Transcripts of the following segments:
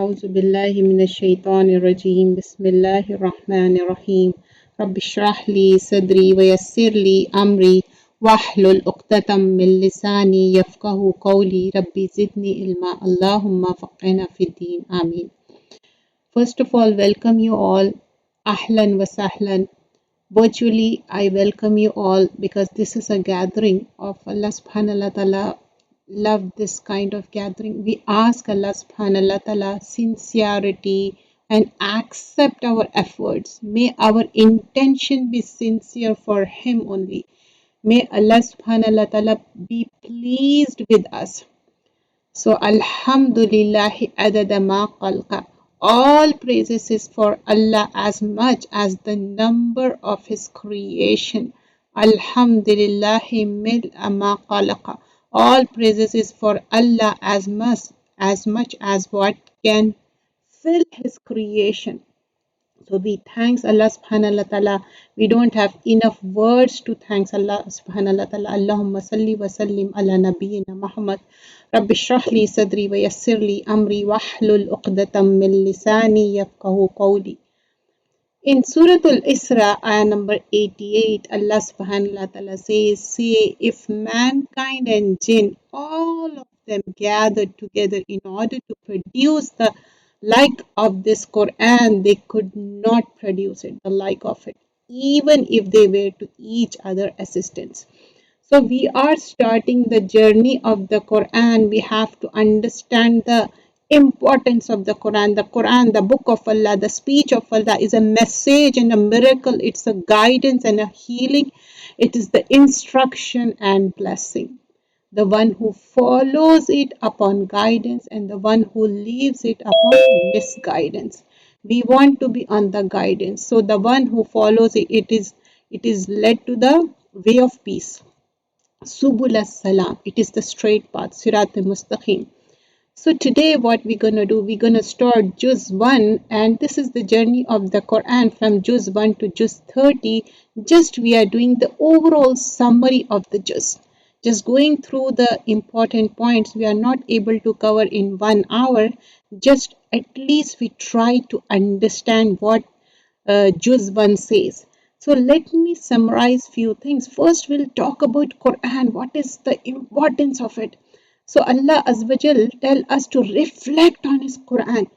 أعوذ بالله من الشيطان الرجيم بسم الله الرحمن الرحيم رب اشرح لي صدري ويسر لي أمري واحلل عقدة من لساني يفقه قولي ربي زدني علما اللهم فقهنا في الدين آمين. First of all, welcome you all. Ahlan wa sahlan. Virtually, I welcome you all because this is a gathering of Allah subhanahu wa ta'ala. Love this kind of gathering. We ask Allah subhanahu wa ta'ala sincerity and accept our efforts. May our intention be sincere for Him only. May Allah subhanahu wa ta'ala be pleased with us. So, Alhamdulillahi adada ma khalqa. All praises is for Allah as much as the number of His creation. Alhamdulillahi mil ma khalaqa. All praises is for Allah as much as what can fill His creation. So we thanks Allah subhanahu wa ta'ala. We don't have enough words to thanks Allah subhanahu wa ta'ala. Allahumma salli wa sallim ala nabiyyina Muhammad. Rabbi shrah li sadri wa yassir li amri wahlul uqdatam min lisani yafqahu qawli. In Surah Al-Isra, ayah number 88, Allah subhanahu wa ta'ala says, say, if mankind and jinn, all of them gathered together in order to produce the like of this Quran, they could not produce it, the like of it, even if they were to each other assistance. So we are starting the journey of the Quran. We have to understand the importance of the Quran. The Quran, the book of Allah, the speech of Allah is a message and a miracle. It's a guidance and a healing. It is the instruction and blessing. The one who follows it upon guidance and the one who leaves it upon misguidance. We want to be on the guidance. So the one who follows it, it is led to the way of peace. Subul as-Salam. It is the straight path, Sirat al-Mustaqim. So today what we're going to do, we're going to start Juz 1 and this is the journey of the Quran from Juz 1 to Juz 30. Just we are doing the overall summary of the Juz. Just going through the important points we are not able to cover in 1 hour. Just at least we try to understand what Juz 1 says. So let me summarize few things. First, we'll talk about Quran. What is the importance of it? So Allah Azawajal tell us to reflect on His Quran.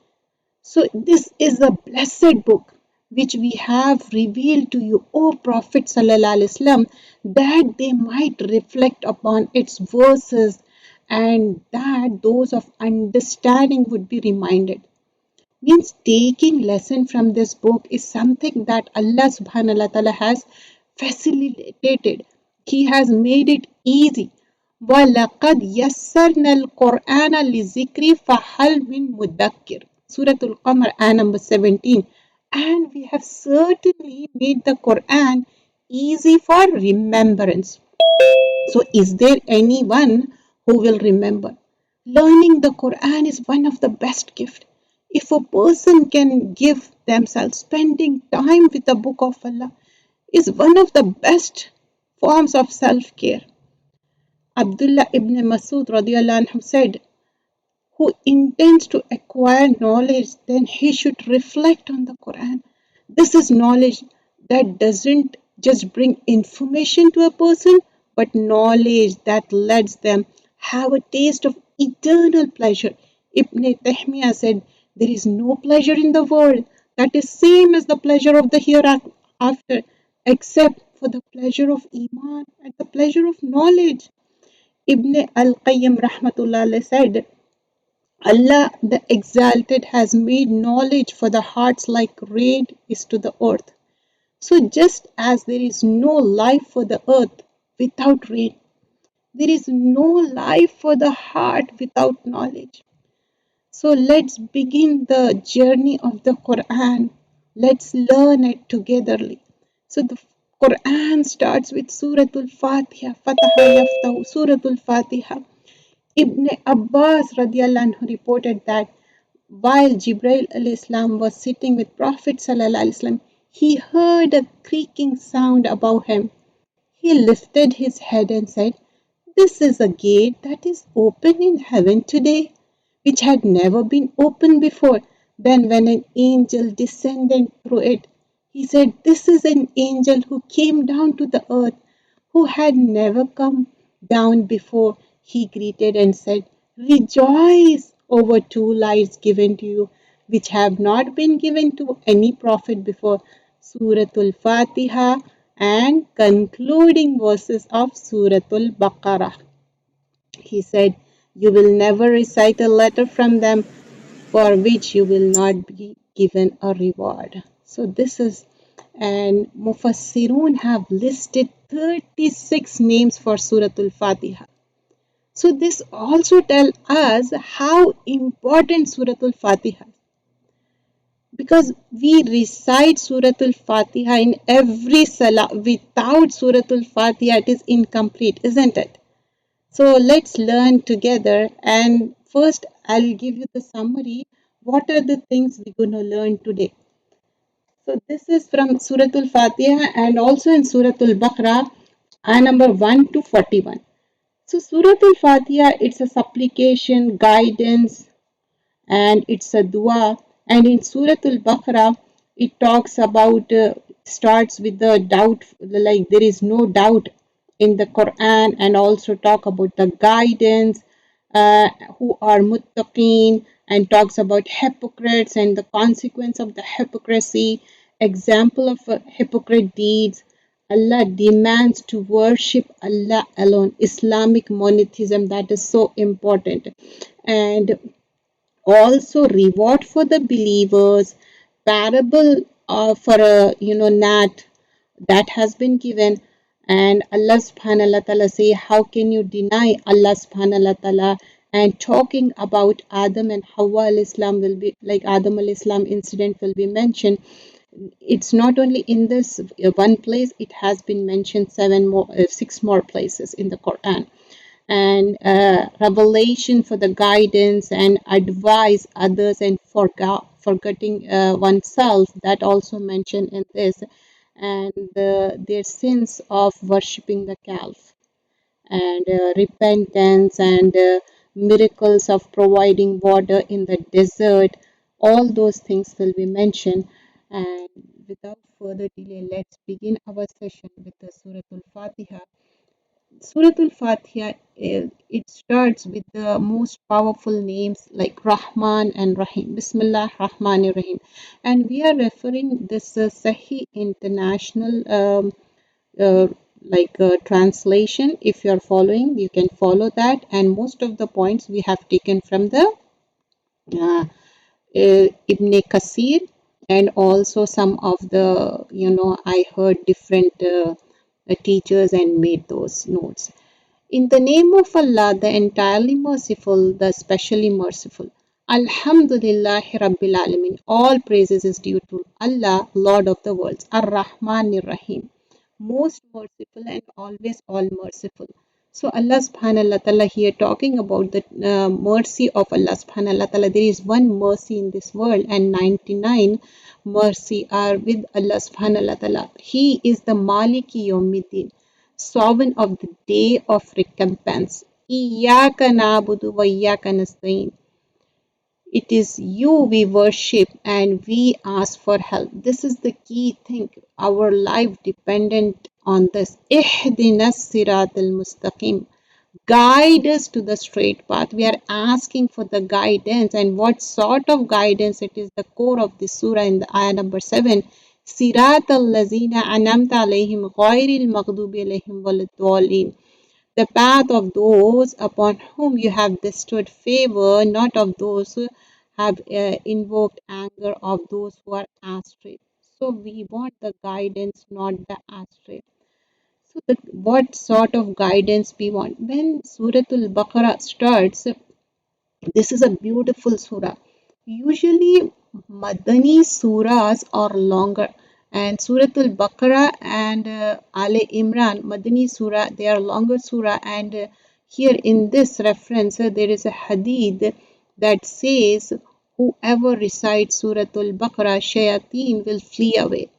So this is a blessed book which we have revealed to you, O Prophet Sallallahu Alaihi Wasallam, that they might reflect upon its verses and that those of understanding would be reminded. Means taking lesson from this book is something that Allah subhanahu wa ta'ala has facilitated. He has made it easy. وَلَقَدْ يَسَّرْنَا الْقُرْآنَ لِذِكْرِ فَهَلْ مِن مُدَّكِّرٍ Surah Al-Qamar, ayah number 17. And we have certainly made the Quran easy for remembrance. So is there anyone who will remember? Learning the Quran is one of the best gifts. If a person can give themselves, spending time with the book of Allah is one of the best forms of self-care. Abdullah ibn Masud radiallahu anhu said, who intends to acquire knowledge, then he should reflect on the Quran. This is knowledge that doesn't just bring information to a person, but knowledge that lets them have a taste of eternal pleasure. Ibn Taymiyyah said, there is no pleasure in the world that is same as the pleasure of the hereafter, except for the pleasure of Iman and the pleasure of knowledge. Ibn al-Qayyim rahmatullah said, Allah the Exalted has made knowledge for the hearts like rain is to the earth. So just as there is no life for the earth without rain, there is no life for the heart without knowledge. So let's begin the journey of the Quran. Let's learn it togetherly. So the Quran starts with Surah Al-Fatiha, Fataha Yaftahu, Surah Al-Fatiha. Ibn Abbas radiallahu anhu reported that while Jibreel alayhi salam was sitting with Prophet sallallahu alaihi wasallam, he heard a creaking sound above him. He lifted his head and said, this is a gate that is open in heaven today. which had never been opened before. Then, when an angel descended through it, he said, "This is an angel who came down to the earth, who had never come down before." He greeted and said, "Rejoice over two lights given to you, which have not been given to any prophet before." Suratul Fatiha and concluding verses of Suratul Baqarah. He said, "You will never recite a letter from them for which you will not be given a reward." So this is, and Mufassirun have listed 36 names for Suratul Fatiha. So this also tells us how important Suratul Fatiha is, because we recite Suratul Fatiha in every salah. Without Suratul Fatiha, it is incomplete, isn't it? So let's learn together. And first, I'll give you the summary. What are the things we're going to learn today? So this is from Suratul Fatiha and also in Suratul Baqarah, ayah number 1 to 41. So Suratul Fatiha, it's a supplication, guidance, and it's a dua. And in Surah Al-Baqarah, it talks about, starts with the doubt, like there is no doubt in the Quran, and also talk about the guidance, who are muttaqeen, and talks about hypocrites and the consequence of the hypocrisy, example of hypocrite deeds. Allah demands to worship Allah alone, Islamic monotheism, that is so important. And also reward for the believers, parable for a gnat that has been given. And Allah subhanahu wa ta'ala say, how can you deny Allah subhanahu wa ta'ala? And talking about Adam and Hawa al-Islam will be, like Adam al-Islam incident will be mentioned. It's not only in this one place, it has been mentioned six more places in the Quran. And revelation for the guidance and advise others, and forgetting oneself, that also mentioned in this. And their sins of worshipping the calf, and repentance, and miracles of providing water in the desert, all those things will be mentioned. And without further delay, let's begin our session with the Suratul Fatiha. Suratul Fatiha, it starts with the most powerful names like Rahman and Rahim. Bismillah Rahman Rahim. And we are referring this Sahih International translation. If you are following, you can follow that. And most of the points we have taken from the uh, Ibn Kasir, and also some of the, I heard different teachers and made those notes. In the name of Allah, the entirely merciful, the specially merciful. Alhamdulillahi Rabbil Alamin. All praises is due to Allah, Lord of the worlds. Ar-Rahmanir Rahim. Most merciful and always all merciful. So Allah subhanahu wa ta'ala here talking about the mercy of Allah subhanahu wa ta'ala. There is one mercy in this world, and 99 mercy are with Allah subhanahu wa ta'ala. He is the Maliki Yawmiddin, sovereign of the day of recompense. Iyaka na'budu wa iyaka nasta'in. It is you we worship and we ask for help. This is the key thing. Our life dependent on this. Ihdinas siratal mustaqim. Guide us to the straight path. We are asking for the guidance, and what sort of guidance? It is the core of the surah in the ayah number 7. Siratal lazina anamta alayhim ghairil maghdubi alayhim waladdallin. The path of those upon whom you have bestowed favor, not of those who have invoked anger, of those who are astray. So we want the guidance, not the astray. So what sort of guidance we want? When Suratul Baqarah starts, this is a beautiful surah. Usually, Madani surahs are longer, and Suratul Baqarah and Ali Imran, Madani surah, they are longer surah. And here in this reference, there is a hadith that says, whoever recites Suratul Baqarah, shayateen will flee away.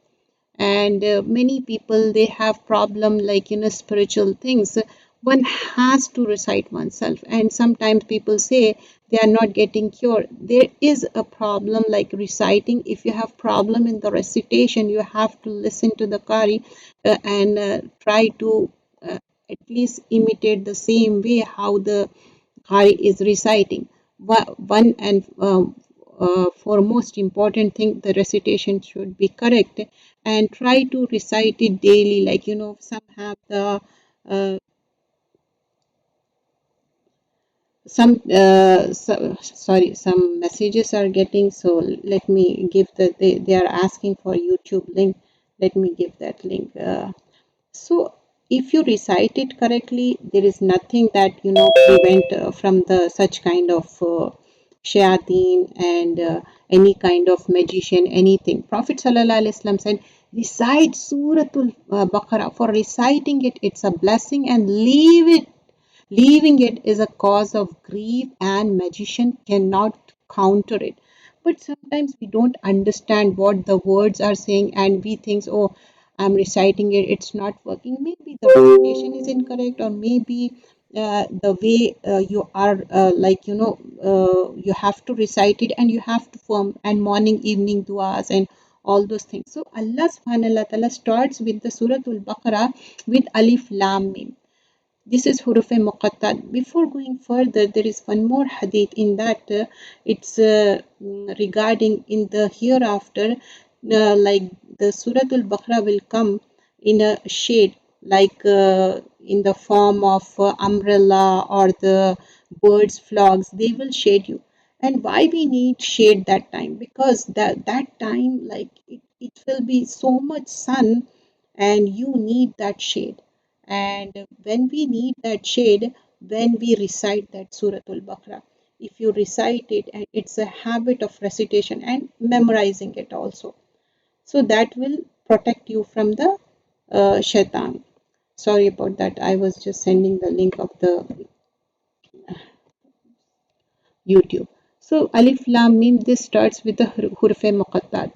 And many people, they have problem like spiritual things. One has to recite oneself, and sometimes people say they are not getting cured. There is a problem like reciting. If you have problem in the recitation, you have to listen to the Qari and try to uh, at least imitate the same way how the Qari is reciting. One and foremost important thing, the recitation should be correct, and try to recite it daily. Like, some have the uh, some messages are getting, so let me give they are asking for YouTube link. Let me give that link. So if you recite it correctly, there is nothing that prevent from the such kind of shayateen and any kind of magician, anything. Prophet sallallahu alaihi wasallam said, recite Suratul Baqarah. For reciting it, it's a blessing, and leaving it is a cause of grief, and magician cannot counter it. But sometimes we don't understand what the words are saying, and we think, oh, I'm reciting it, it's not working. Maybe the recitation is incorrect, or maybe the way you are, you have to recite it, and you have to form and morning, evening duas, and all those things. So Allah subhanahu wa ta'ala starts with the Suratul Baqarah with Alif Lam Mim. This is huruf muqattat. Before going further, there is one more hadith in that it's regarding in the hereafter, like the Suratul Baqarah will come in a shade, like in the form of umbrella or the birds' flogs. They will shade you. And why we need shade that time? Because that time, like it will be so much sun, and you need that shade. And when we need that shade, when we recite that Suratul Baqarah, if you recite it, and it's a habit of recitation and memorizing it also, so that will protect you from the shaitan. Sorry about that. I was just sending the link of the YouTube. So Alif Lam Mim, this starts with the huruf muqattat.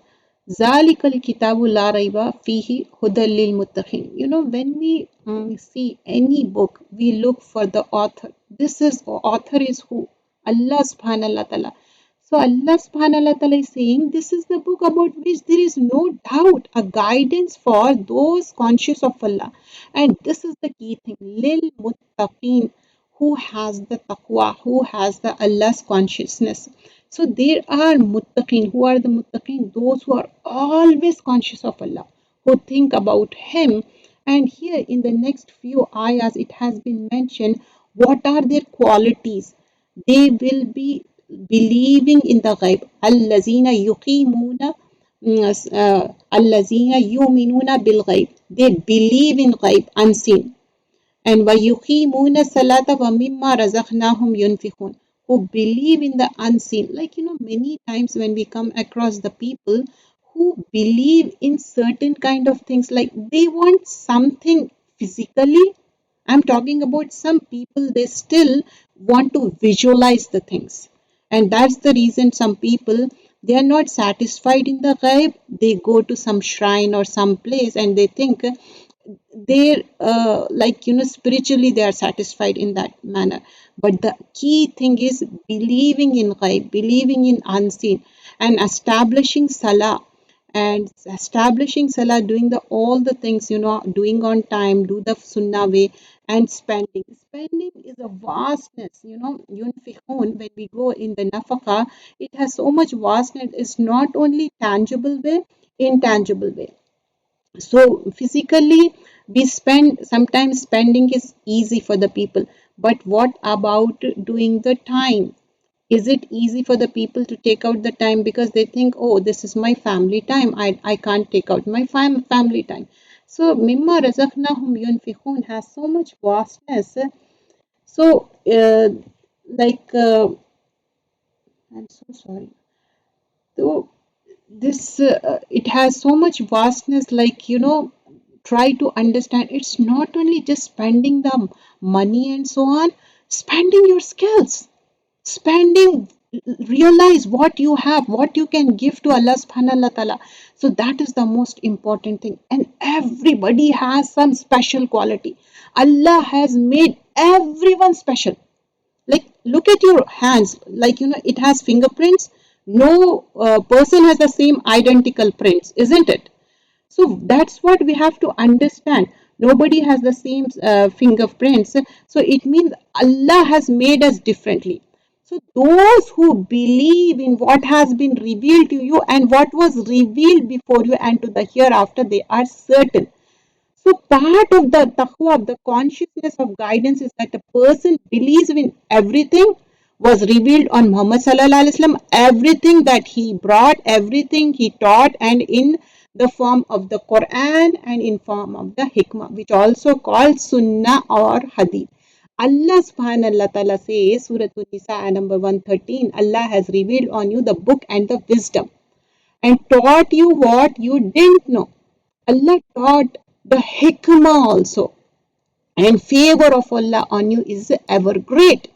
Zalikal kitabu la raiba fihi hudal lil muttaqin. When we see any book, we look for the author. This is author is who? Allah subhanahu wa ta'ala. So Allah subhanahu wa ta'ala is saying this is the book about which there is no doubt, a guidance for those conscious of Allah. And this is the key thing. Lil muttaqin, who has the taqwa, who has the Allah's consciousness. So there are muttaqin. Who are the muttaqin? Those who are always conscious of Allah, who think about Him. And here in the next few ayahs, it has been mentioned what are their qualities. They will be believing in the ghaib. Allazina yuqimuna allazina yuminuna bil ghaib. They believe in ghaib, unseen. And وَيُقِيمُونَ الصَّلَاةَ وَمِمَّا رَزَقْنَاهُمْ يُنْفِقُونَ, who believe in the unseen. Like, many times when we come across the people who believe in certain kind of things, like they want something physically. I'm talking about some people, they still want to visualize the things. And that's the reason some people, they are not satisfied in the ghaib. They go to some shrine or some place, and they think they're spiritually they are satisfied in that manner. But the key thing is believing in ghaib, believing in unseen, and establishing salah, doing the all the things, doing on time, do the sunnah way, and spending is a vastness. Yunfiqun, when we go in the nafaka, it has so much vastness. It's not only tangible way, intangible way. So physically we spend, sometimes spending is easy for the people, but what about doing the time? Is it easy for the people to take out the time? Because they think, oh, this is my family time, I can't take out my family time. So mimma razaqnahum yunfiqun has so much vastness. So like I'm so sorry. So this it has so much vastness, like try to understand, it's not only just spending the money and so on, spending your skills, spending, realize what you have, what you can give to Allah subhanahu wa ta'ala. So that is the most important thing. And everybody has some special quality. Allah has made everyone special. Like, look at your hands, like, it has fingerprints. No person has the same identical prints, isn't it? So that's what we have to understand. Nobody has the same fingerprints. So it means Allah has made us differently. So those who believe in what has been revealed to you and what was revealed before you and to the hereafter, they are certain. So part of the taqwa, of the consciousness of guidance, is that the person believes in everything was revealed on Muhammad sallallahu alaihi wasallam, everything that he brought, everything he taught, and in the form of the Quran and in form of the hikmah, which also called sunnah or hadith. Allah subhanahu wa ta'ala says, Surah An-Nisa number 113, Allah has revealed on you the book and the wisdom and taught you what you didn't know. Allah taught the hikmah also, and favor of Allah on you is ever great.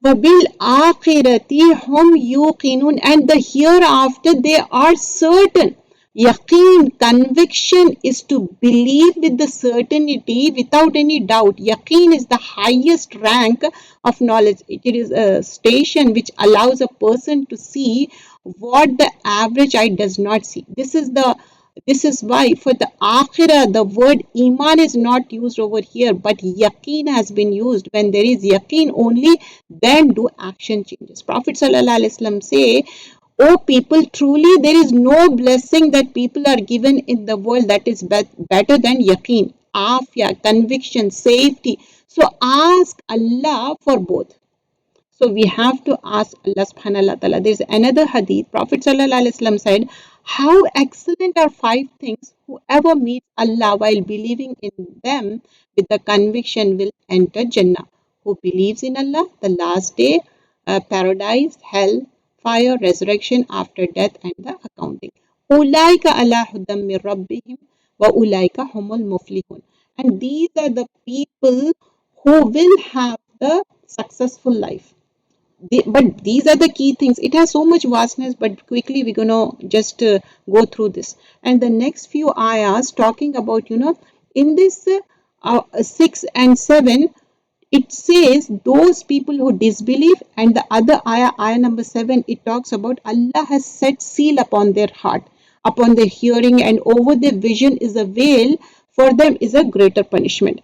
وَبِالْآخِرَةِ هُمْ يُوقِنُونَ, and the hereafter they are certain. Yaqeen, conviction, is to believe with the certainty without any doubt. Yaqeen is the highest rank of knowledge. It is a station which allows a person to see what the average eye does not see. This is why for the akhirah, the word iman is not used over here, but yaqeen has been used. When there is yaqeen only, then do action changes. Prophet sallallahu alaihi wasallam say, "O people, truly there is no blessing that people are given in the world that is better than yaqeen, afya, conviction, safety." So ask Allah for both. So we have to ask Allah subhanahu wa ta'ala. There's another hadith. Prophet sallallahu alaihi wasallam said, how excellent are five things. Whoever meets Allah while believing in them with the conviction will enter Jannah. Who believes in Allah, the last day, paradise, hell, fire, resurrection after death, and the accounting. Ulaika ala hudam min rabbihim wa ulaika humul muflihun. And these are the people who will have the successful life. But these are the key things. It has so much vastness, but quickly we're going to just go through this. And the next few ayahs talking about, in this 6 and 7, it says those people who disbelieve, and the other ayah number 7, it talks about Allah has set seal upon their heart, upon their hearing, and over their vision is a veil, for them is a greater punishment.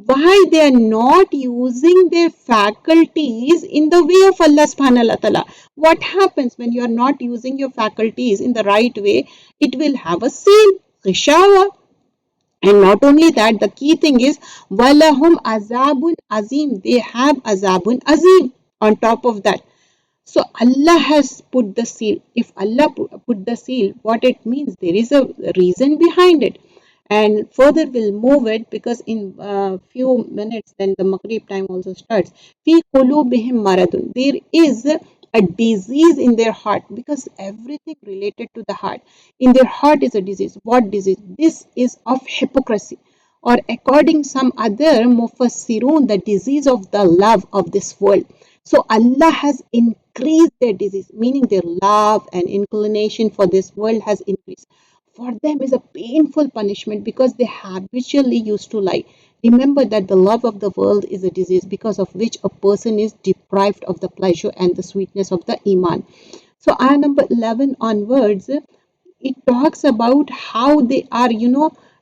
Why they are not using their faculties in the way of Allah subhanahu wa ta'ala. What happens when you are not using your faculties in the right way? It will have a seal, ghishawa. And not only that, the key thing is, walahum azabun azim. They have azabun azim on top of that. So Allah has put the seal. If Allah put the seal, what it means? There is a reason behind it. And further we'll move it, because in a few minutes then the Maghrib time also starts. Fi qulubihim maradun. There is a disease in their heart, because everything related to the heart. In their heart is a disease. What disease? This is of hypocrisy, or according some other mufassirun, the disease of the love of this world. So Allah has increased their disease, meaning their love and inclination for this world has increased. For them is a painful punishment, because they habitually used to lie. Remember that the love of the world is a disease, because of which a person is deprived of the pleasure and the sweetness of the iman. So ayah number 11 onwards, it talks about how they are,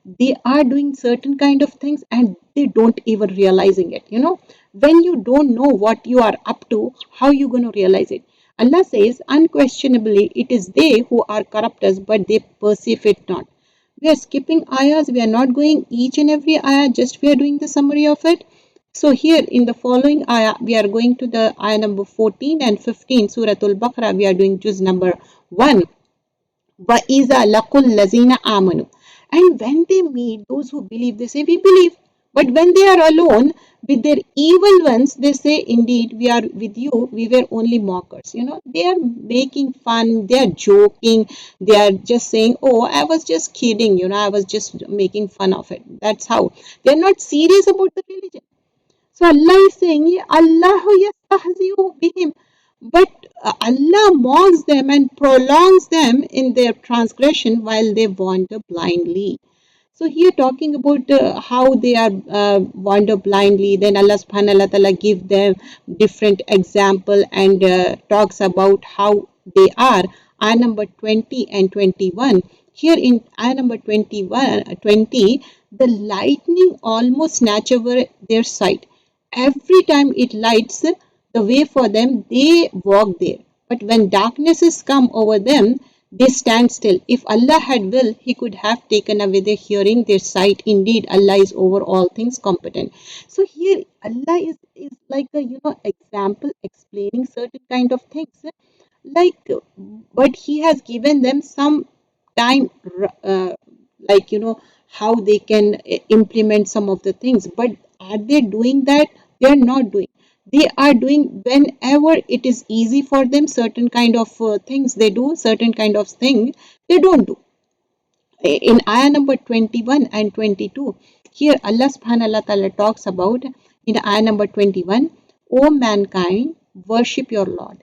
they are doing certain kind of things and they don't even realizing it. When you don't know what you are up to, how you going to realize it? Allah says, unquestionably, it is they who are corrupters, but they perceive it not. We are skipping ayahs. We are not going each and every ayah, just we are doing the summary of it. So here in the following ayah, we are going to the ayah number 14 and 15, Surah Al-Baqarah. We are doing juz number 1. وَإِذَا لَقُوا الَّذِينَ آمَنُوا. And when they meet those who believe, they say, we believe. But when they are alone with their evil ones, they say, indeed, we are with you. We were only mockers. They are making fun. They are joking. They are just saying, oh, I was just kidding. I was just making fun of it. That's how. They are not serious about the religion. So Allah is saying, Allahu yastahzi'u bihim. But Allah mocks them and prolongs them in their transgression while they wander blindly. So here talking about how they are wander blindly, then Allah subhanahu wa ta'ala give them different example and talks about how they are. Ayah number 20 and 21. Here in ayah number 21, 20, the lightning almost snatch over their sight. Every time it lights the way for them, they walk there. But when darknesses come over them, they stand still. If Allah had will, He could have taken away their hearing, their sight. Indeed, Allah is over all things competent. So here, Allah is like a example explaining certain kind of things. Like, but He has given them some time, like how they can implement some of the things. But are they doing that? They are not doing. They are doing whenever it is easy for them. Certain kind of things they do, certain kind of thing they don't do. In ayah number 21 and 22, here Allah subhanahu wa ta'ala talks about in ayah number 21, O mankind, worship your Lord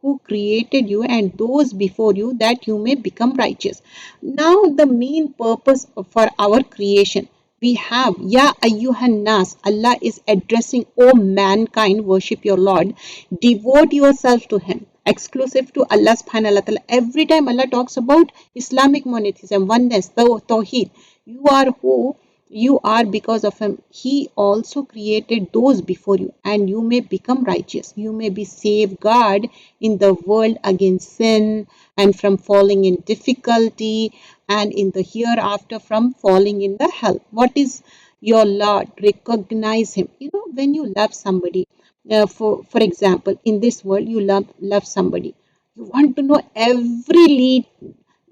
who created you and those before you, that you may become righteous. Now the main purpose for our creation, we have Ya ayyuhan nas, Allah is addressing, O mankind, worship your Lord, devote yourself to Him, exclusive to Allah subhanahu wa ta'ala. Every time Allah talks about Islamic monotheism, oneness, Tawheed, you are who you are because of Him. He also created those before you, and you may become righteous. You may be safeguard in the world against sin and from falling in difficulty, and in the hereafter from falling in the hell. What is your Lord? Recognize Him. When you love somebody, for example, in this world, you love somebody. You want to know every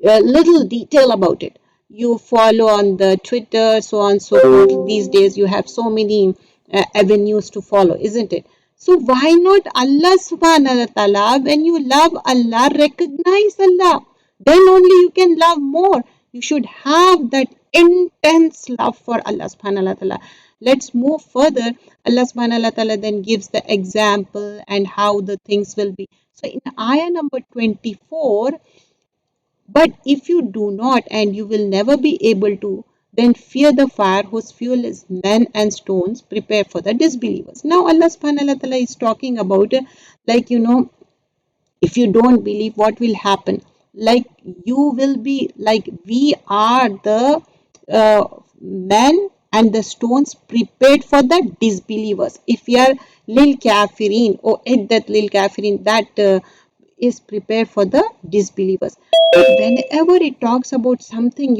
little detail about it. You follow on the Twitter, so on, so forth. These days, you have so many avenues to follow, isn't it? So why not Allah subhanahu wa ta'ala? When you love Allah, recognize Allah. Then only you can love more. You should have that intense love for Allah subhanahu wa ta'ala. Let's move further. Allah subhanahu wa ta'ala then gives the example and how the things will be. So in ayah number 24, but if you do not, and you will never be able to, then fear the fire whose fuel is men and stones, prepare for the disbelievers. Now Allah subhanahu wa ta'ala is talking about like if you don't believe, what will happen? Like you will be like, we are the men and the stones prepared for the disbelievers. If you are lil kafirin or iddat lil kafirin, that is prepared for the disbelievers. But whenever it talks about something,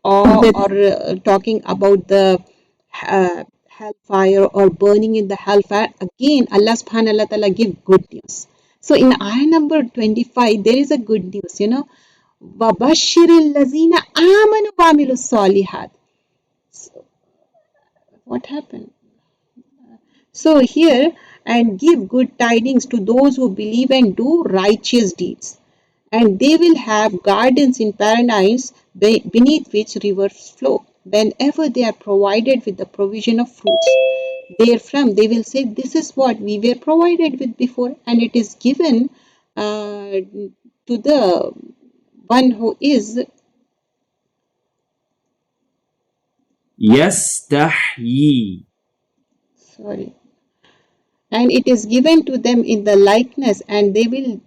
or talking about the hellfire or burning in the hellfire, again Allah subhanahu wa ta'ala give good news. So in ayah number 25, there is a good news, وَبَشِّرِ الَّذِينَ آمَنُوا وَعَمِلُوا الصَّالِحَاتِ. What happened? So here, and give good tidings to those who believe and do righteous deeds, and they will have gardens in paradise beneath which rivers flow. Whenever they are provided with the provision of fruits therefrom, they will say, this is what we were provided with before, and it is given to the one who is يستحيي. sorry, and it is given to them in the likeness, and they will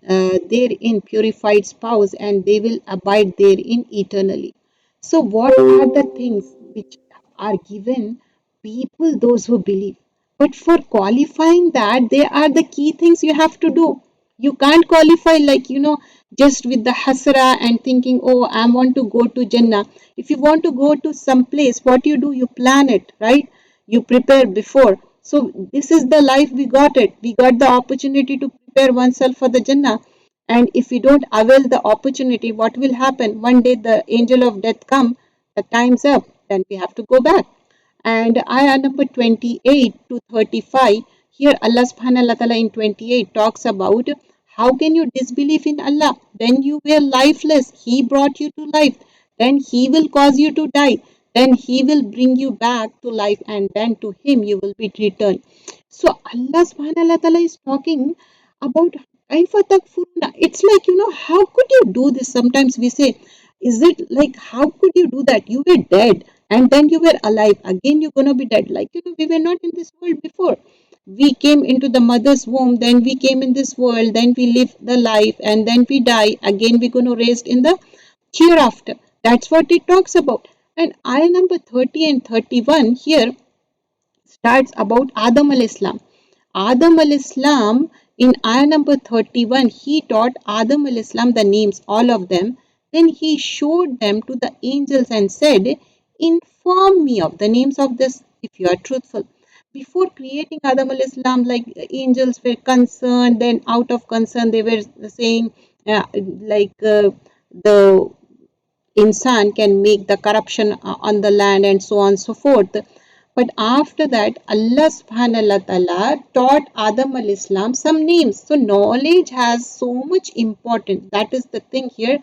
therein purified spouse, and they will abide therein eternally. So what are the things which are given people, those who believe? But for qualifying that, they are the key things you have to do. You can't qualify like just with the hasra and thinking, oh, I want to go to Jannah. If you want to go to some place, what you do, you plan it, right? You prepare before. So this is the life we got it. We got the opportunity to prepare oneself for the Jannah. And if we don't avail the opportunity, what will happen? One day the angel of death come, the time's up, then we have to go back. And ayah number 28 to 35, here Allah subhanahu wa ta'ala in 28 talks about how can you disbelieve in Allah? When you were lifeless, He brought you to life. Then He will cause you to die. Then He will bring you back to life, and then to Him you will be returned. So Allah subhanahu wa ta'ala is talking about kaifa takfuruna. It's like, how could you do this? Sometimes we say, is it like, how could you do that? You were dead. and then you were alive, again you're going to be dead. Like, we were not in this world before. We came into the mother's womb, then we came in this world, then we live the life, and then we die. Again, we're going to raised in the hereafter. That's what it talks about. And ayah number 30 and 31 here starts about Adam al-Islam. Adam al-Islam, in ayah number 31, he taught Adam al-Islam the names, all of them. Then he showed them to the angels and said, inform me of the names of this if you are truthful. Before creating Adam al-Islam, like angels were concerned, then out of concern they were saying, the insan can make the corruption on the land and so on and so forth. But after that, Allah subhanahu wa ta'ala taught Adam al-Islam some names. So knowledge has so much importance. That is the thing here,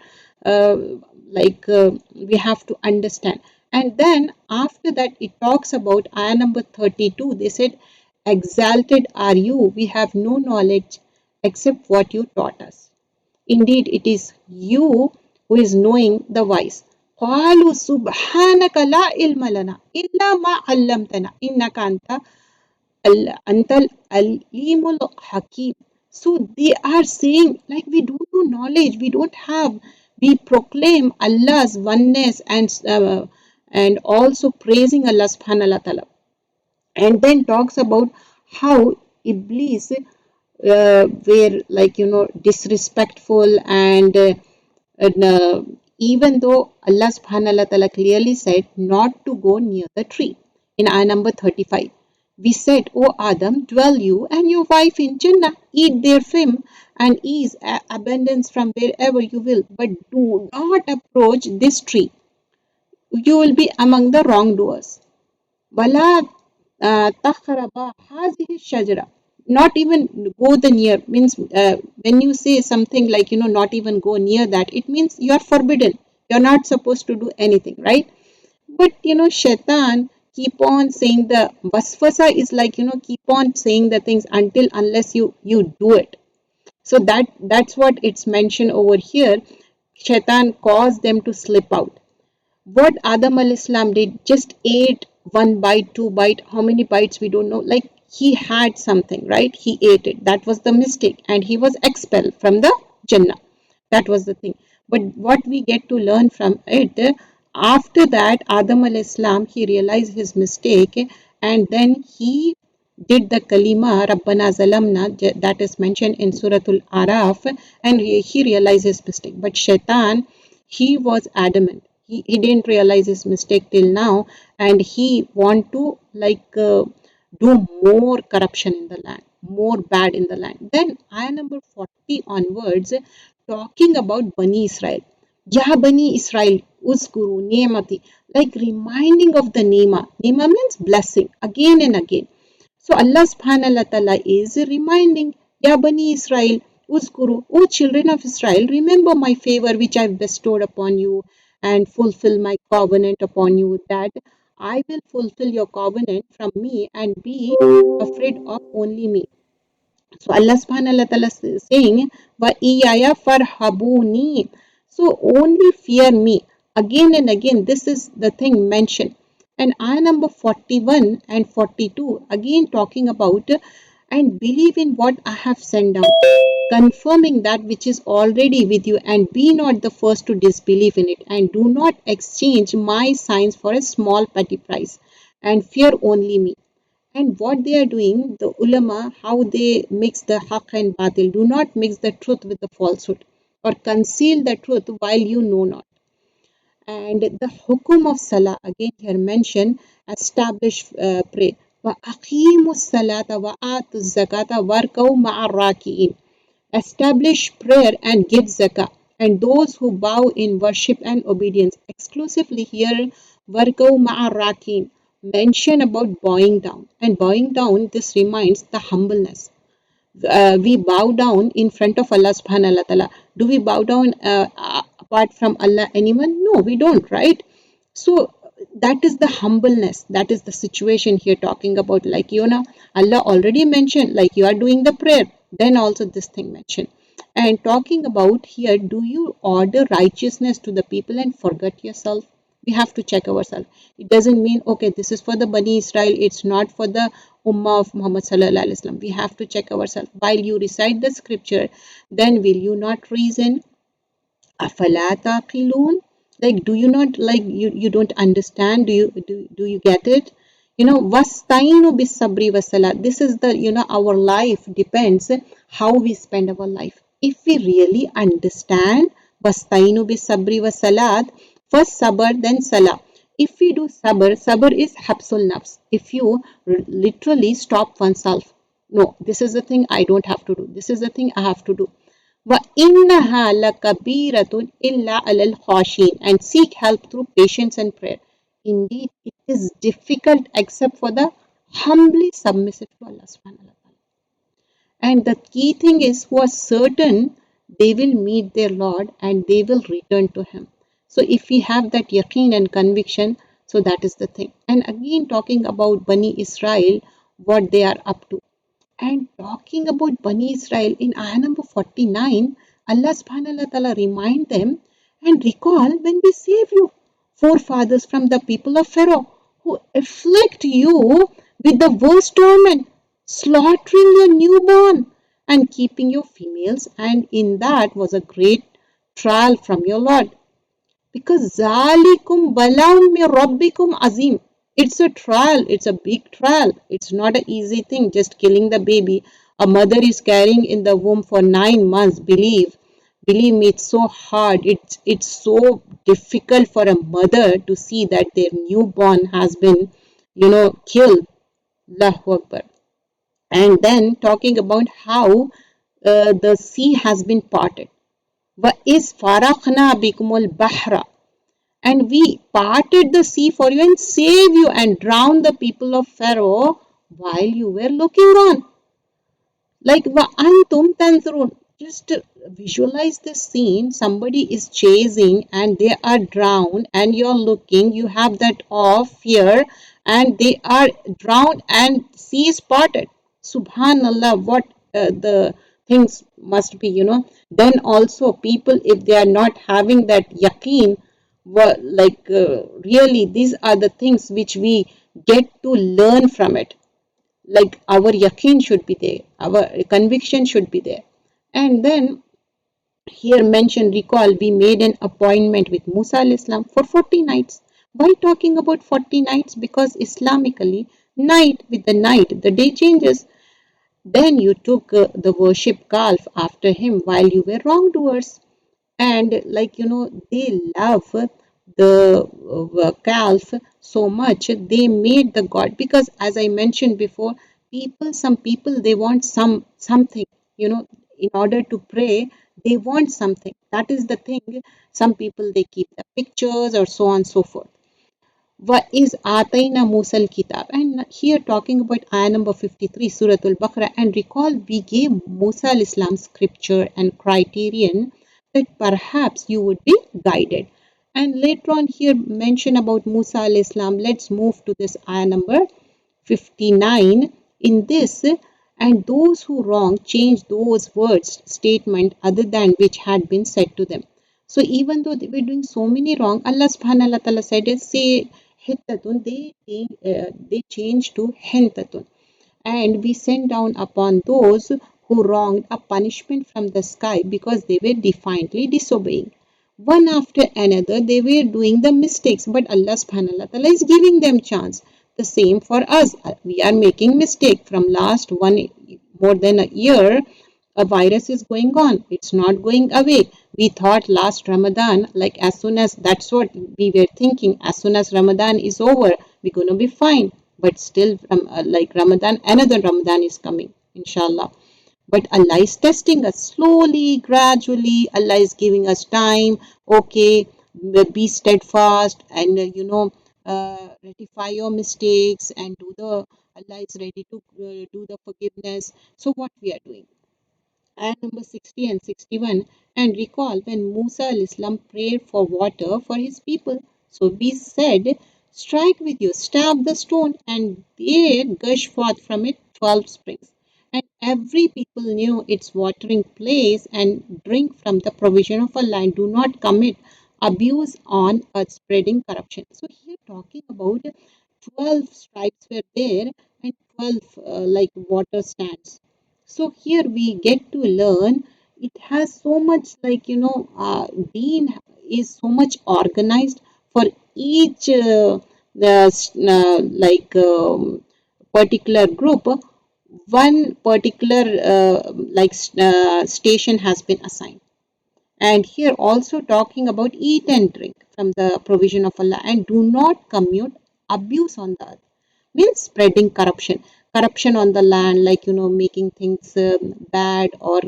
we have to understand. And then after that, it talks about ayah number 32. They said, exalted are you, we have no knowledge except what you taught us. Indeed, it is you who is knowing the wise. قالوا سبحانك لا علم لنا إلا ما علمتنا إنك أنت العليم الحكيم. So they are saying, like, we don't know knowledge, we don't have. We proclaim Allah's oneness and also praising Allah subhanahu wa ta'ala. And then talks about how Iblis were, like, disrespectful, and even though Allah subhanahu wa ta'ala clearly said not to go near the tree in ayah number 35. We said, O Adam, dwell you and your wife in Jannah, eat their fim and ease abundance from wherever you will, but do not approach this tree. You will be among the wrongdoers. Wala takharaba hazihi shajara. Not even go the near means, when you say something like, not even go near that, it means you are forbidden. You're not supposed to do anything, right? But shaitan keep on saying the waswasa is like, keep on saying the things until unless you do it. So that's what it's mentioned over here. Shaitan caused them to slip out. What Adam al-Islam did, just ate one bite, two bite, how many bites we don't know. Like, he had something, right? He ate it. That was the mistake, and he was expelled from the Jannah. That was the thing. But what we get to learn from it, after that, Adam al-Islam, he realized his mistake, and then he did the kalima Rabbana Zalamna that is mentioned in Suratul Araf, and he realized his mistake. But Shaitan, he was adamant. He didn't realize his mistake till now, and he want to, like, do more corruption in the land, more bad in the land. Then ayah number 40 onwards, talking about Bani Israel. Ya Bani Israel, uskuru ni'mati, like reminding of the Nema. Nema means blessing again and again. So Allah subhanahu wa ta'ala is reminding, Ya Bani Israel, uskuru, O children of Israel, remember my favor which I bestowed upon you, and fulfill my covenant upon you, that I will fulfill your covenant from me and be afraid of only me. So Allah subhanahu wa ta'ala is saying, Wa iyaya farhabuni. So only fear me. Again and again, this is the thing mentioned. And ayah number 41 and 42, again talking about, and believe in what I have sent down, confirming that which is already with you, and be not the first to disbelieve in it, and do not exchange my signs for a small petty price, and fear only me. And what they are doing, the ulama, how they mix the haqq and batil. Do not mix the truth with the falsehood, or conceal the truth while you know not. And the hukum of salah, again here mentioned, establish prayer. Wa aqimu salata wa atu zakata warkau ma'arraki'in. Establish prayer and give zakah. And those who bow in worship and obedience. Exclusively here, warkau ma'arraki'in. Mention about bowing down. And bowing down, this reminds the humbleness. We bow down in front of Allah subhanahu wa ta'ala. Do we bow down apart from Allah anyone? No, we don't, right? So that is the humbleness. That is the situation here talking about. Like, Allah already mentioned, like, you are doing the prayer. Then also this thing mentioned. And talking about here, do you order righteousness to the people and forget yourself? We have to check ourselves. It doesn't mean, okay, this is for the Bani Israel, it's not for the Ummah of Muhammad Sallallahu Alaihi Wasallam. We have to check ourselves. While you recite the scripture, then will you not reason? Afala taqilun? Like, do you not, like, you don't understand? Do you get it? Wastainu bis sabri wasala. This is the, our life depends how we spend our life. If we really understand wastainu bis sabri wasalat, first sabr, then salah. If we do sabr, sabr is habsul nafs. If you literally stop oneself. No, this is the thing I don't have to do. This is the thing I have to do. وَإِنَّهَا لَكَبِيرَةٌ إِلَّا عَلَى الْخَاشِينَ, and seek help through patience and prayer. Indeed, it is difficult except for the humbly submissive to Allah subhanahu wa ta'ala. And the key thing is, who are certain they will meet their Lord and they will return to Him. So if we have that yaqeen and conviction, so that is the thing. And again, talking about Bani Israel, what they are up to. And talking about Bani Israel in ayah number 49, Allah subhanahu wa ta'ala remind them and recall when we save you, forefathers from the people of Pharaoh, who afflict you with the worst torment, slaughtering your newborn and keeping your females, and in that was a great trial from your Lord. Because zalikum balaum min rabbikum azim. It's a trial. It's a big trial. It's not an easy thing. Just killing the baby. A mother is carrying in the womb for 9 months. Believe me, it's so hard. It's so difficult for a mother to see that their newborn has been, killed. Allahu Akbar. And then talking about how the sea has been parted. وَإِذْ فَرَقْنَا بِكُمُ الْبَحْرَ, and we parted the sea for you and saved you and drowned the people of Pharaoh while you were looking on. Like وَأَنْتُمْ تَنْظُرُونَ. Just visualize this scene. Somebody is chasing and they are drowned and you're looking. You have that awe, fear, and they are drowned and sea is parted. Subhanallah, what the things must be, Then also people, if they are not having that yaqeen, really these are the things which we get to learn from it. Like our yaqeen should be there, our conviction should be there. And then here mentioned, recall, we made an appointment with Musa al-Islam for 40 nights. Why talking about 40 nights? Because Islamically, night with the night, the day changes. Then you took the worship calf after him while you were wrongdoers. And they love the calf so much, they made the god, because as I mentioned before, some people they want something, in order to pray, they want something. That is the thing. Some people they keep the pictures or so on and so forth. Is Ataina Musal Kitab. And here talking about ayah number 53, Surah Al-Baqarah. And recall, we gave Musa al-Islam scripture and criterion that perhaps you would be guided. And later on here mention about Musa al-Islam. Let's move to this ayah number 59. In this, and those who wrong change those words, statement other than which had been said to them. So even though they were doing so many wrong, Allah subhanahu wa ta'ala said, say, hittatun, they changed to hentatun. And we sent down upon those who wronged a punishment from the sky because they were defiantly disobeying. One after another, they were doing the mistakes, but Allah subhanahu wa ta'ala is giving them chance. The same for us. We are making mistake from last more than a year. A virus is going on. It's not going away. We thought last Ramadan, like as soon as, that's what we were thinking, as soon as Ramadan is over, we're going to be fine. But still, like Ramadan, another Ramadan is coming, inshallah. But Allah is testing us slowly, gradually. Allah is giving us time. Okay, be steadfast and, rectify your mistakes and Allah is ready to do the forgiveness. So what we are doing? Ayah number 60 and 61. And recall when Musa al-Islam prayed for water for his people. So we said, strike with your staff the stone, and there gush forth from it 12 springs. And every people knew its watering place and drink from the provision of Allah, and do not commit abuse on earth, spreading corruption. So here talking about 12 stripes were there and 12 like water stands. So here we get to learn it has so much like Deen is so much organized for each like particular group. One particular station has been assigned. And here also talking about eat and drink from the provision of Allah and do not commute abuse on the earth. Means spreading corruption. Corruption on the land, like, making things bad or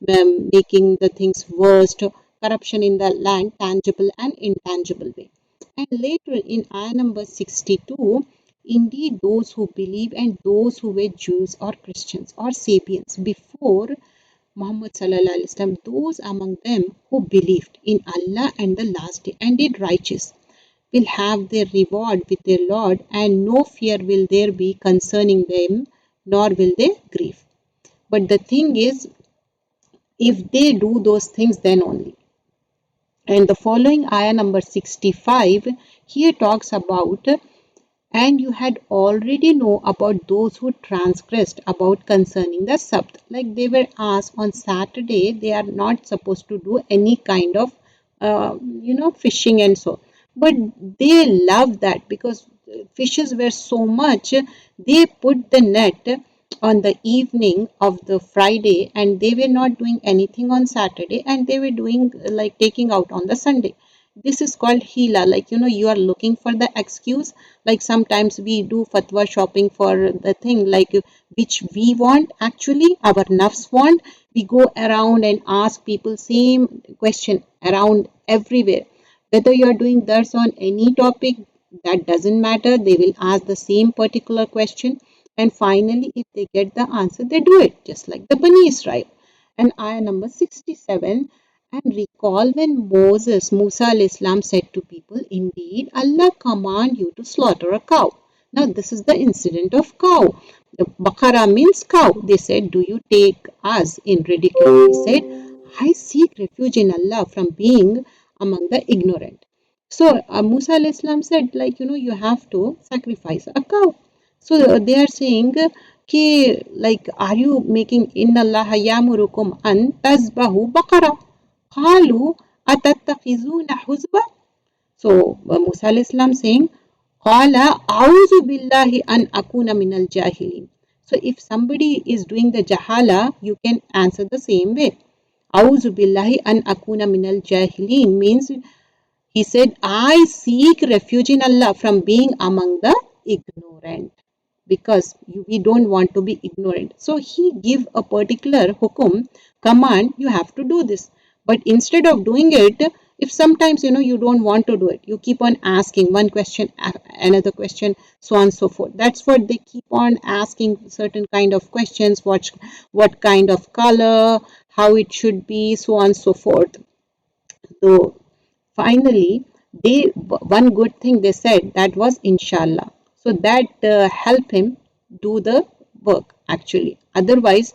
making the things worst. Corruption in the land, tangible and intangible way. And later in ayah number 62, indeed those who believe and those who were Jews or Christians or sapiens before Muhammad sallallahu alaihi wasallam, those among them who believed in Allah and the last day and did righteous will have their reward with their Lord, and no fear will there be concerning them, nor will they grieve. But the thing is, if they do those things, then only. And the following ayah number 65 here talks about and you had already know about those who transgressed about concerning the Sabbath. Like they were asked on Saturday, they are not supposed to do any kind of, fishing and so. But they love that because fishes were so much, they put the net on the evening of the Friday and they were not doing anything on Saturday and they were doing like taking out on the Sunday. This is called hila, like you are looking for the excuse. Like sometimes we do fatwa shopping for the thing like which we want, actually our nafs want. We go around and ask people same question around everywhere, whether you are doing this on any topic, that doesn't matter, they will ask the same particular question, and finally if they get the answer they do it, just like the Bani Israel. And ayah number 67, and recall when Musa al-Islam said to people, indeed, Allah command you to slaughter a cow. Now, this is the incident of cow. The Baqarah means cow. They said, do you take us in ridicule? He said, I seek refuge in Allah from being among the ignorant. So, Musa al-Islam said, like, you have to sacrifice a cow. So, they are saying, like, are you making inna Allah yamurukum an tazbahu baqarah? قالوا أتتخذون حزوا. So Musa al-Islam saying قال أعوذ بالله أن أكون من الجاهلين. So if somebody is doing the jahala, you can answer the same way. أعوذ بالله أن أكون من الجاهلين means he said, I seek refuge in Allah from being among the ignorant, because we don't want to be ignorant. So he give a particular hukum, command, you have to do this. But instead of doing it, if sometimes you don't want to do it, you keep on asking one question, another question, so on and so forth. That's what they keep on asking, certain kind of questions, what kind of color, how it should be, so on and so forth. So finally, one good thing they said, that was inshallah. So that helped him do the work actually. Otherwise,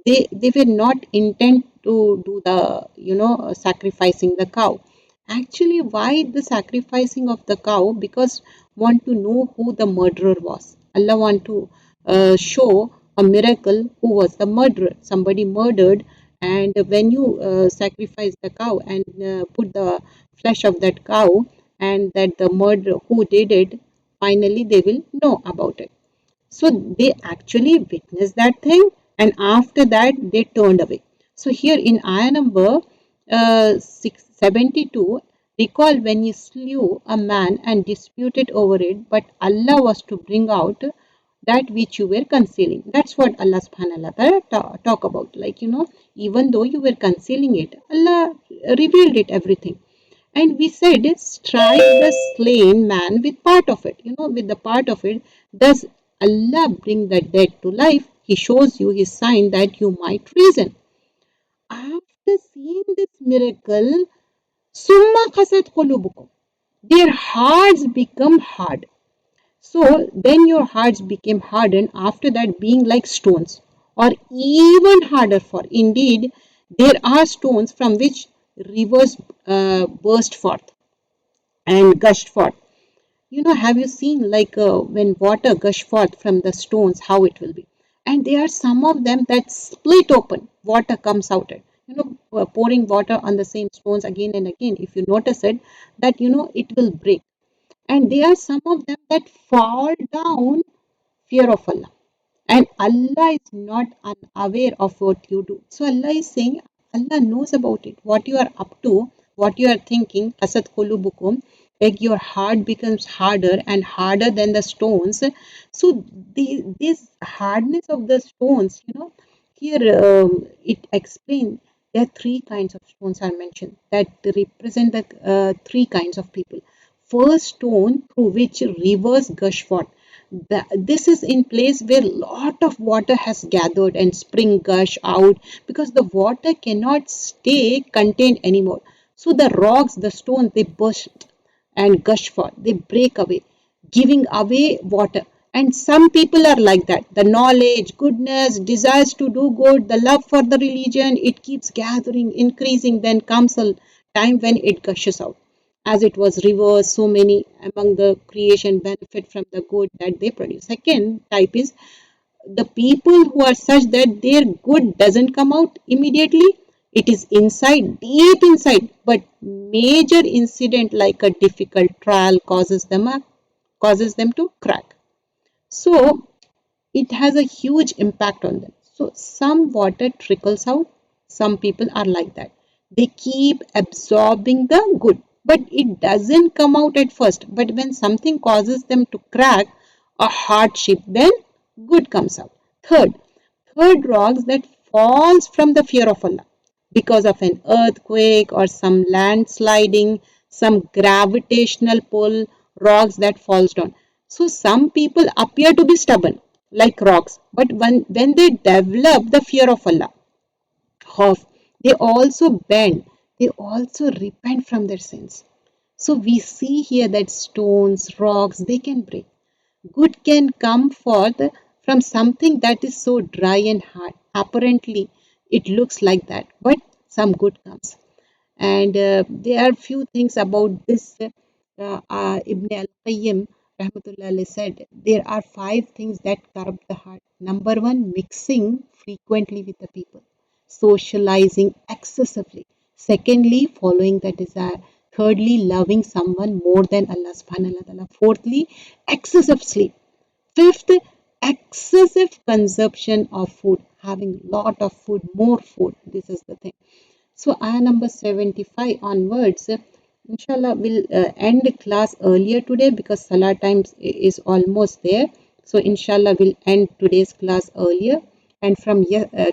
they were not intent to do the sacrificing the cow. Actually, why the sacrificing of the cow? Because want to know who the murderer was. Allah want to show a miracle who was the murderer. Somebody murdered, and when you sacrifice the cow and put the flesh of that cow, and that the murderer who did it, finally they will know about it. So they actually witnessed that thing, and after that they turned away. So here in ayah number 672, recall when you slew a man and disputed over it, but Allah was to bring out that which you were concealing. That's what Allah subhanahu wa ta'ala talk about. Like, even though you were concealing it, Allah revealed it, everything. And we said, strike the slain man with part of it. With the part of it, does Allah bring the dead to life? He shows you his sign that you might reason. After seeing this miracle, summa qasat qulubukum, their hearts become hard. So then your hearts became hardened, after that being like stones, or even harder. For indeed, there are stones from which rivers burst forth and gushed forth. Have you seen like when water gush forth from the stones, how it will be? And there are some of them that split open, water comes out. Pouring water on the same stones again and again. If you notice it, that it will break. And there are some of them that fall down, fear of Allah. And Allah is not unaware of what you do. So Allah is saying, Allah knows about it. What you are up to, what you are thinking, asad qulubukum, like your heart becomes harder and harder than the stones. So this hardness of the stones, here it explains there are three kinds of stones are mentioned that represent the three kinds of people. First stone through which rivers gush forth. This is in place where lot of water has gathered and spring gush out because the water cannot stay contained anymore. So the rocks, the stones, they burst and gush forth. They break away, giving away water. And some people are like that. The knowledge, goodness, desires to do good, the love for the religion, it keeps gathering, increasing. Then comes a time when it gushes out. As it was rivers, so many among the creation benefit from the good that they produce. Second type is the people who are such that their good doesn't come out immediately. It is inside, deep inside, but major incident like a difficult trial causes them to crack. So it has a huge impact on them. So some water trickles out. Some people are like that. They keep absorbing the good, but it doesn't come out at first. But when something causes them to crack, a hardship, then good comes out. Third rocks that falls from the fear of Allah because of an earthquake or some landsliding, some gravitational pull, rocks that falls down. So some people appear to be stubborn like rocks, but when they develop the fear of Allah, Khawf, they also bend, they also repent from their sins. So we see here that stones, rocks, they can break. Good can come forth from something that is so dry and hard. Apparently, it looks like that, but some good comes. And there are few things about this. Ibn al-Qayyim rahmatullah alayhi said there are five things that corrupt the heart. Number one, mixing frequently with the people, socializing excessively. Secondly, following the desire. Thirdly, loving someone more than Allah subhanahu wa ta'ala. Fourthly, excessive sleep. Fifth, excessive consumption of food, having lot of food, more food. This is the thing. So ayah number 75 onwards, inshallah, we'll end class earlier today because salah time is almost there. So inshallah, we'll end today's class earlier. And from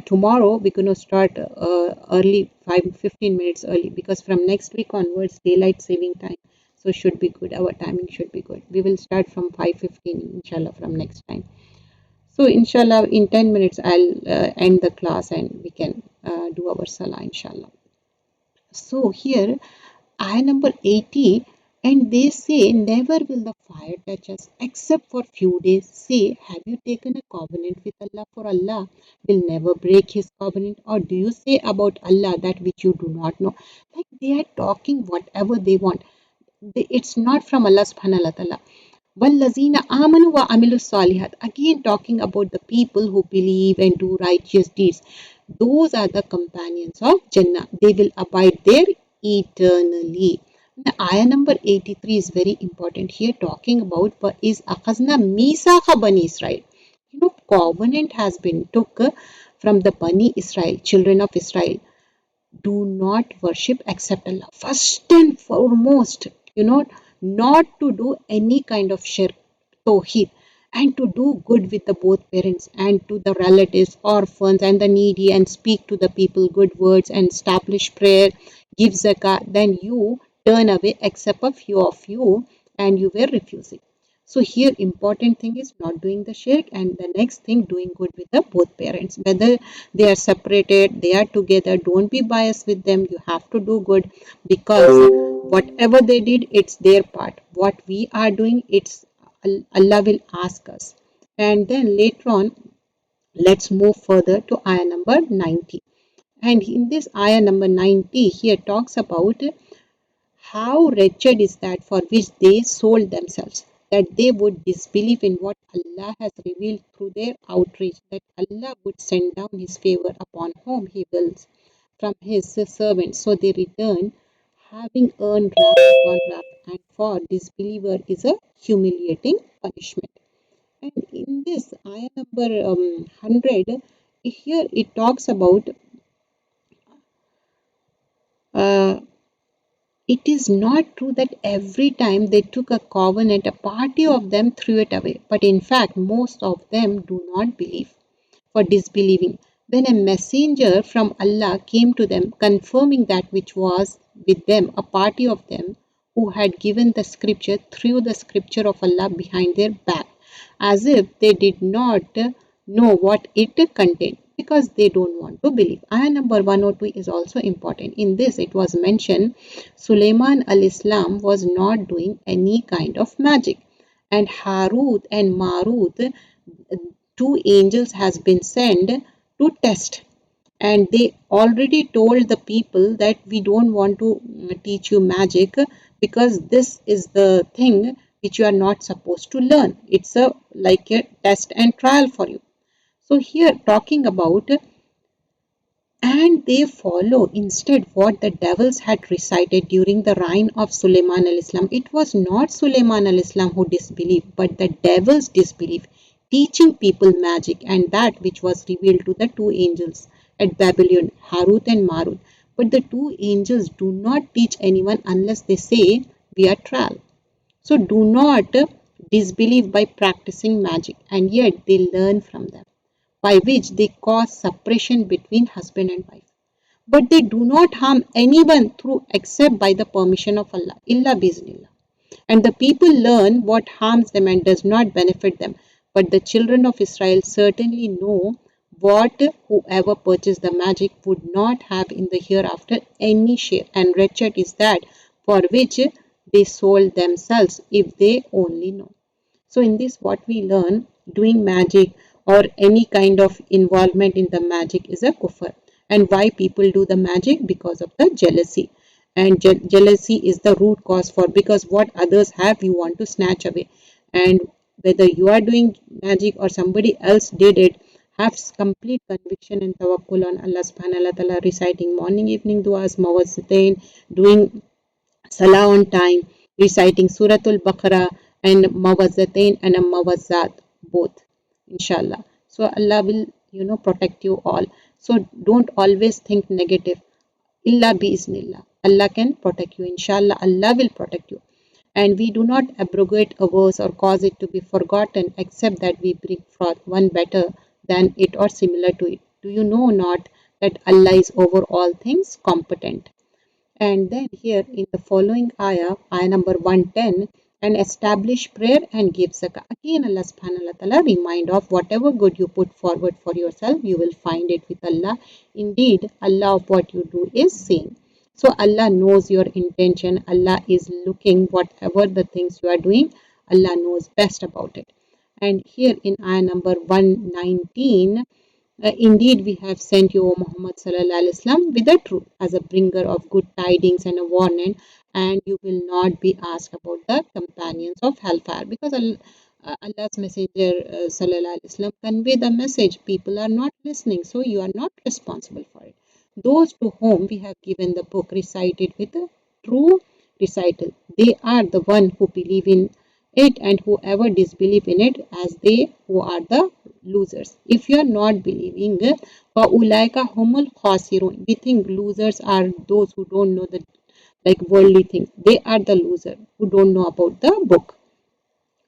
tomorrow, we're going to start early, 15 minutes early because from next week onwards, daylight saving time. So should be good. Our timing should be good. We will start from 5:15, inshallah, from next time. So inshallah, in 10 minutes, I'll end the class and we can do our salah, inshallah. So here, ayah number 80, and they say, never will the fire touch us except for few days. Say, have you taken a covenant with Allah? For Allah will never break his covenant. Or do you say about Allah that which you do not know? Like they are talking whatever they want. It's not from Allah subhanahu wa ta'ala. وَالَّذِينَ آمَنُوا وَعَمِلُوا الصَّالِحَاتِ. Again talking about the people who believe and do righteous deeds. Those are the companions of Jannah. They will abide there eternally. The ayah number 83 is very important. Here talking about is أَخَذْنَا مِيثَاقَ بَنِي Israel. Covenant has been took from the Bani Israel, children of Israel. Do not worship except Allah. First and foremost, not to do any kind of shirk, tawheed, and to do good with the both parents and to the relatives, orphans, and the needy, and speak to the people good words and establish prayer, give zakah. Then you turn away except a few of you, and you were refusing. So here important thing is not doing the shirk, and the next thing doing good with the both parents. Whether they are separated, they are together, don't be biased with them. You have to do good because whatever they did, it's their part. What we are doing, it's Allah will ask us. And then later on, let's move further to ayah number 90. And in this ayah number 90, here talks about how wretched is that for which they sold themselves, that they would disbelieve in what Allah has revealed through their outrage, that Allah would send down His favor upon whom He wills from His servants. So they return, having earned wrath upon wrath, and for disbeliever is a humiliating punishment. And in this ayah number 100, here it talks about uh, it is not true that every time they took a covenant, a party of them threw it away. But in fact, most of them do not believe for disbelieving. When a messenger from Allah came to them, confirming that which was with them, a party of them who had given the scripture threw the scripture of Allah behind their back, as if they did not know what it contained, because they don't want to believe. Ayah number 102 is also important. In this, it was mentioned Sulaiman al-Islam was not doing any kind of magic, and Harut and Marut, two angels has been sent to test, and they already told the people that we don't want to teach you magic, because this is the thing which you are not supposed to learn. It's a like a test and trial for you. So here talking about, and they follow instead what the devils had recited during the reign of Sulaiman al-Islam. It was not Sulaiman al-Islam who disbelieved, but the devils disbelieved, teaching people magic and that which was revealed to the two angels at Babylon, Harut and Marut. But the two angels do not teach anyone unless they say, we are trial. So do not disbelieve by practicing magic, and yet they learn from them, by which they cause separation between husband and wife. But they do not harm anyone through except by the permission of Allah, illa biznillah. And the people learn what harms them and does not benefit them. But the children of Israel certainly know what whoever purchased the magic would not have in the hereafter any share, and wretched is that for which they sold themselves, if they only know. So in this what we learn, doing magic or any kind of involvement in the magic is a kufr. And why people do the magic? Because of the jealousy. And jealousy is the root cause for, because what others have you want to snatch away. And whether you are doing magic or somebody else did it, have complete conviction and tawakkul on Allah subhanahu wa ta'ala, reciting morning evening duas, mawazzatain, doing Salah on time, reciting Suratul Baqarah and Mawazzatain and Mawazzat, both, inshallah. So Allah will, protect you all. So don't always think negative. Illa biiznillah. Allah can protect you. Inshallah, Allah will protect you. And we do not abrogate a verse or cause it to be forgotten, except that we bring forth one better than it or similar to it. Do you know not that Allah is over all things competent? And then here in the following ayah, ayah number 110, and establish prayer and give zakah. Again, Allah subhanahu wa ta'ala remind of whatever good you put forward for yourself, you will find it with Allah. Indeed, Allah of what you do is seen. So Allah knows your intention. Allah is looking whatever the things you are doing. Allah knows best about it. And here in ayah number 119, indeed, we have sent you, O Muhammad sallallahu alaihi wasallam, with the truth as a bringer of good tidings and a warning, and you will not be asked about the companions of hellfire, because Allah's messenger sallallahu alaihi wasallam convey the message. People are not listening, so you are not responsible for it. Those to whom we have given the book recited with a true recital, they are the one who believe in it, and whoever disbelieve in it, as they who are the losers. If you are not believing, فَأُولَٰئِكَ هُمُ الْخَاسِرُونَ. We think losers are those who don't know the worldly things. They are the loser who don't know about the book.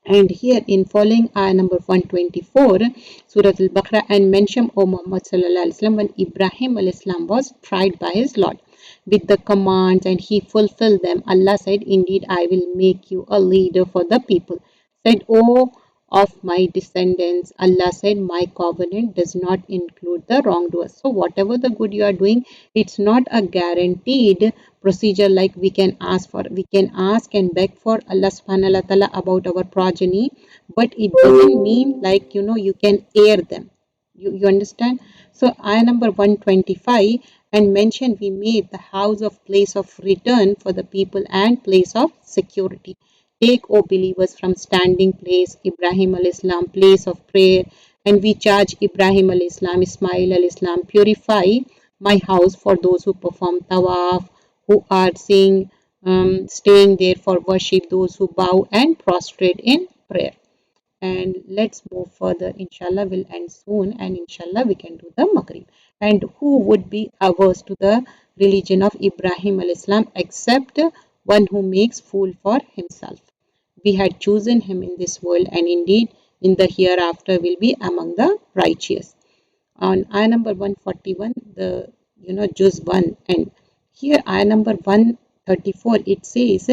And here in following ayah number 124, Surah Al-Baqarah, and mention, O Muhammad sallallahu alaihi wasallam, when Ibrahim al-Islam was tried by his Lord with the commands and he fulfilled them. Allah said, indeed, I will make you a leader for the people. Said, O of my descendants, Allah said, my covenant does not include the wrongdoers. So whatever the good you are doing, it's not a guaranteed procedure like we can ask for. We can ask and beg for Allah subhanahu wa ta'ala about our progeny, but it doesn't mean you can air them. You understand? So ayah number 125, and mentioned we made the house of place of return for the people and place of security. Take, O believers, from standing place, Ibrahim al-Islam, place of prayer, and we charge Ibrahim al-Islam, Ismail al-Islam, purify my house for those who perform tawaf, who are staying there for worship, those who bow and prostrate in prayer. And let's move further. Inshallah, we'll end soon, and inshallah, we can do the Maghrib. And who would be averse to the religion of Ibrahim al Islam except one who makes fool for himself? We had chosen him in this world, and indeed, in the hereafter, will be among the righteous. On ayah number 141, the juz 1, and here ayah number 134, it says,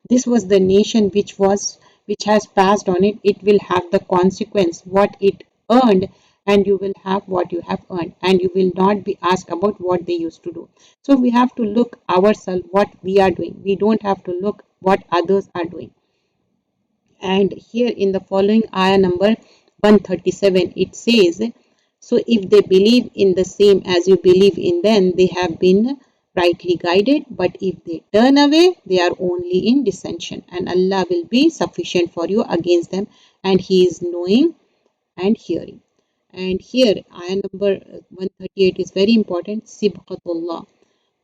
this was the nation which has passed on it. It will have the consequence what it earned, and you will have what you have earned, and you will not be asked about what they used to do. So we have to look ourselves what we are doing. We don't have to look what others are doing. And here in the following ayah number 137, it says, so if they believe in the same as you believe in, then they have been rightly guided. But if they turn away, they are only in dissension, and Allah will be sufficient for you against them, and He is knowing and hearing. And here, ayah number 138 is very important. Sibqatullah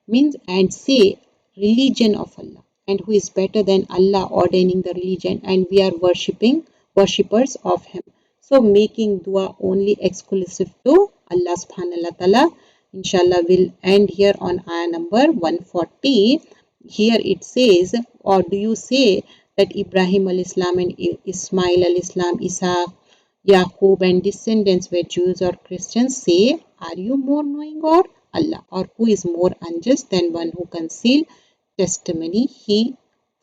means, and say, religion of Allah, and who is better than Allah ordaining the religion, and we are worshippers of him. So making dua only exclusive to Allah subhanahu wa ta'ala. Inshallah, will end here on ayah number 140. Here it says, or do you say that Ibrahim al-Islam and Ismail al-Islam, Isaac, Yaqub and descendants were Jews or Christians? Say, are you more knowing or Allah? Or who is more unjust than one who conceal testimony? He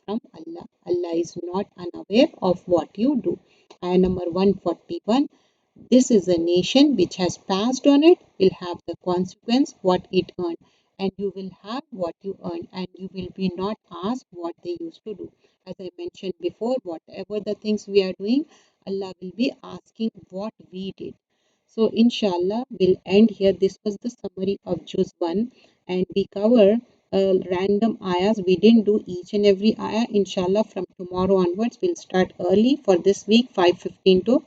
from Allah. Allah is not unaware of what you do. Ayah number 141. This is a nation which has passed on it, will have the consequence what it earned, and you will have what you earn, and you will be not asked what they used to do. As I mentioned before, whatever the things we are doing, Allah will be asking what we did. So inshallah, we'll end here. This was the summary of Juz 1, and we cover random ayahs. We didn't do each and every ayah. Inshallah, from tomorrow onwards, we'll start early for this week, 5:15 to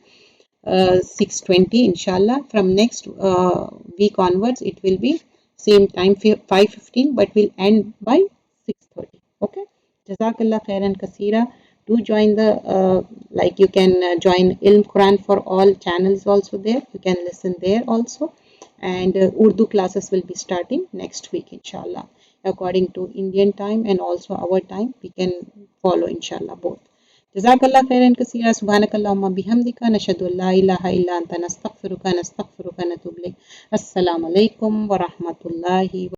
6:20. Inshallah, from next week onwards, it will be same time, 5:15, but we'll end by 6:30. Okay. Jazakallah khairan kasira. Do join the like you can join Ilm Quran for all channels also there. You can listen there also, and Urdu classes will be starting next week inshallah, according to Indian time and also our time. We can follow inshallah both. Jazakallah khairan kasira. Subhanakallahumma bihamdika nashhadu an la ilaha illa anta nastaghfiruka wa natubu ilayk. Assalamu alaikum wa rahmatullahi wa